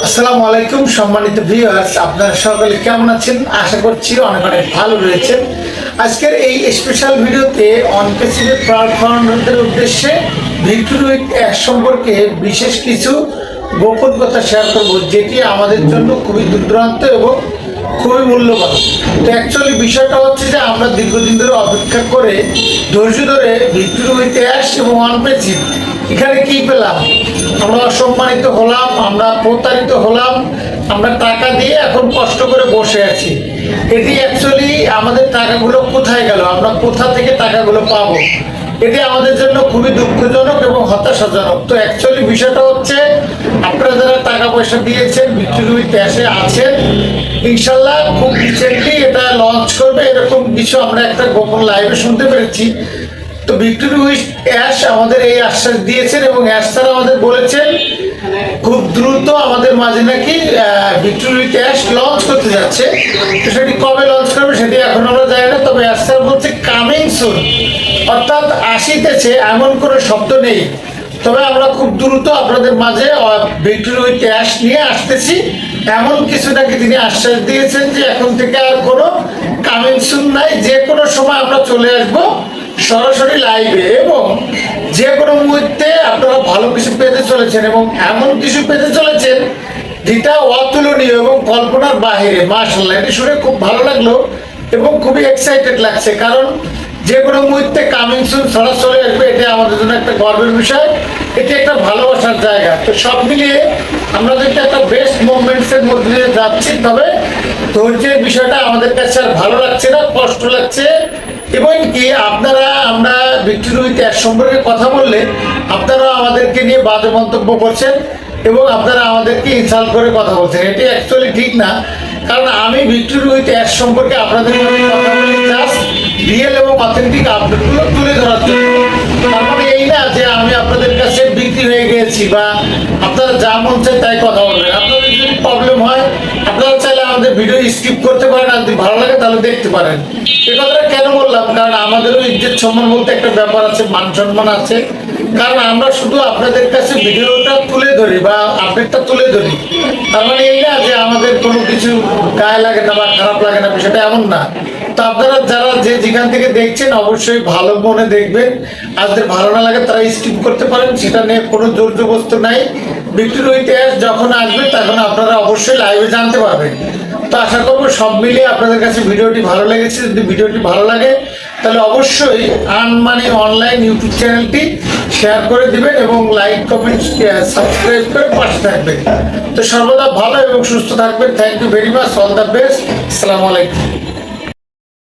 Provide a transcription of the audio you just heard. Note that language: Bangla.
আসসালামু আলাইকুম সম্মানিত ভিউয়ার্স, আপনারা সকলে কেমন আছেন? আশা করছি অনেক অনেক ভালো রয়েছেন। আজকের এই স্পেশাল ভিডিওতে অনপেসিভের প্ল্যাটফর্মদের উদ্দেশ্যে ভিক্টরি উইথ অ্যাশ সম্পর্কে বিশেষ কিছু গোপন কথা শেয়ার করব, যেটি আমাদের জন্য খুবই দুর্দান্ত এবং খুবই মূল্যবান। তো অ্যাকচুয়ালি বিষয়টা হচ্ছে যে আমরা দীর্ঘদিন ধরে অপেক্ষা করে ধৈর্য ধরে ভিক্টরি উইথ অ্যাশ এবং অনপেসিভ এখানে কি পেলাম? আমরা অসম্মানিত হলাম, আমরা প্রতারিত হলাম, আমরা টাকা দিয়ে এখন কষ্ট করে বসে আছি। এটি অ্যাকচুয়ালি আমাদের টাকাগুলো কোথায় গেল, আমরা কোথা থেকে টাকাগুলো পাবো, এটি আমাদের জন্য খুবই দুঃখজনক এবং হতাশাজনক। তো অ্যাকচুয়ালি বিষয়টা হচ্ছে আপনারা যারা টাকা পয়সা দিয়েছেন, ভিক্টরি উইথ অ্যাশে আছেন, ইনশাল্লাহ খুব রিসেন্টলি এটা লঞ্চ করবে এরকম কিছু আমরা একটা গোপন লাইভে শুনতে পেরেছি। তো ভিক্টরি উইথ অ্যাশ আমাদের এই আশ্বাস দিয়েছেন এবং অ্যাশ স্যার আমাদের বলেছেন খুব দ্রুত আমাদের মাঝে নাকি ভিক্টরি উইথ অ্যাশ লঞ্চ করতে যাচ্ছে। তো সেটি কবে লঞ্চ করবে সেটি এখন আমরা জানি না, তবে অ্যাশ স্যার বলছে কামিং সুন, অর্থাৎ আসিতেছে, এমন কোনো শব্দ নেই। তবে আমরা খুব দ্রুত আপনাদের মাঝে ভিক্টরি উইথ অ্যাশ নিয়ে আসতেছি, এমন কিছু নাকি তিনি আশ্বাস দিয়েছেন যে এখন থেকে আর কোনো কামিং সুন নাই, যে কোনো সময় আমরা চলে আসবো সরাসরি লাইভে এবং যে কোনো মুহূর্তে আপনারা ভালো কিছু পেতে চলেছেন এবং এমন কিছু পেতে চলেছেন যেটা অতুলনীয় এবং কল্পনার বাহিরে। মাশাআল্লাহ, এটি শুনে খুব ভালো লাগলো এবং খুবই এক্সাইটেড লাগছে, কারণ যে কোনো মুহূর্তে কামিং সুন সরাসরি আসবে, এটা আমাদের জন্য একটা গর্বের বিষয়, এটি একটা ভালোবাসার জায়গা। তো সব মিলিয়ে আমরা যদি একটা বেস্ট মুভমেন্টসের মধ্যে দিয়ে যাচ্ছি, তবে ধৈর্যের বিষয়টা আমাদের কাছে আর ভালো লাগছে না, কষ্ট লাগছে। এবং কি আপনারা আমরা ভিক্টরি উইথ অ্যাশ সম্পর্কে কথা বললে আপনারা আমাদেরকে নিয়ে বাজে মন্তব্য করছেন এবং আপনারা আমাদেরকে ইনসাল্ট করে কথা বলছেন, এটি অ্যাকচুয়ালি ঠিক না। কারণ আমি ভিক্টরি উইথ অ্যাশ সম্পর্কে আপনাদের কথা বলি জাস্ট রিয়েল এবং অথেন্টিক আপডেটগুলো তুলে ধরার জন্য। তার মানে এই না যে আমি আপনাদের কাছে বিক্রি হয়ে গিয়েছি বা আপনারা যা মন চায় তাই কথা বলবেন। আপনাদের যদি প্রবলেম হয় আপনারা চাইলে আমাদের ভিডিও স্কিপ করতে পারেন, আর যদি ভালো লাগে তাহলে দেখতে পারেন। এই কথাটা কেন বললাম? কারণ আমাদেরও ইজ্জত সম্মান বলতে একটা ব্যাপার আছে, মান সম্মান আছে। কারণ আমরা শুধু আপনাদের কাছে ভিডিওটা তুলে ধরি বা আপডেটটা তুলে ধরি, তার মানে এই না যে আমাদের কোনো কিছু গায়ে লাগে না বা খারাপ লাগে না, বিষয়টা এমন না। তো আপনারা যারা যেখান থেকে দেখছেন অবশ্যই ভালো মনে দেখবেন, আর যদি ভালো না লাগে তারা স্কিপ করতে পারেন, সেটা নিয়ে কোনো জোর জবরদস্তি নাই। ভিক্টরি উইথ অ্যাশ যখন আসবে তখন আপনারা অবশ্যই লাইভে জানতে পারবেন। তো আশা করবো সব মিলিয়ে আপনাদের কাছে ভিডিওটি ভালো লেগেছে। যদি ভিডিওটি ভালো লাগে তাহলে অবশ্যই আর্ন মানি অনলাইন ইউটিউব চ্যানেলটি শেয়ার করে দিবেন এবং লাইক কমেন্ট সাবস্ক্রাইব করে পাশে থাকবেন। তো সর্বদা ভালো এবং সুস্থ থাকবেন। Thank you very much, all the best, আসসালামু আলাইকুম।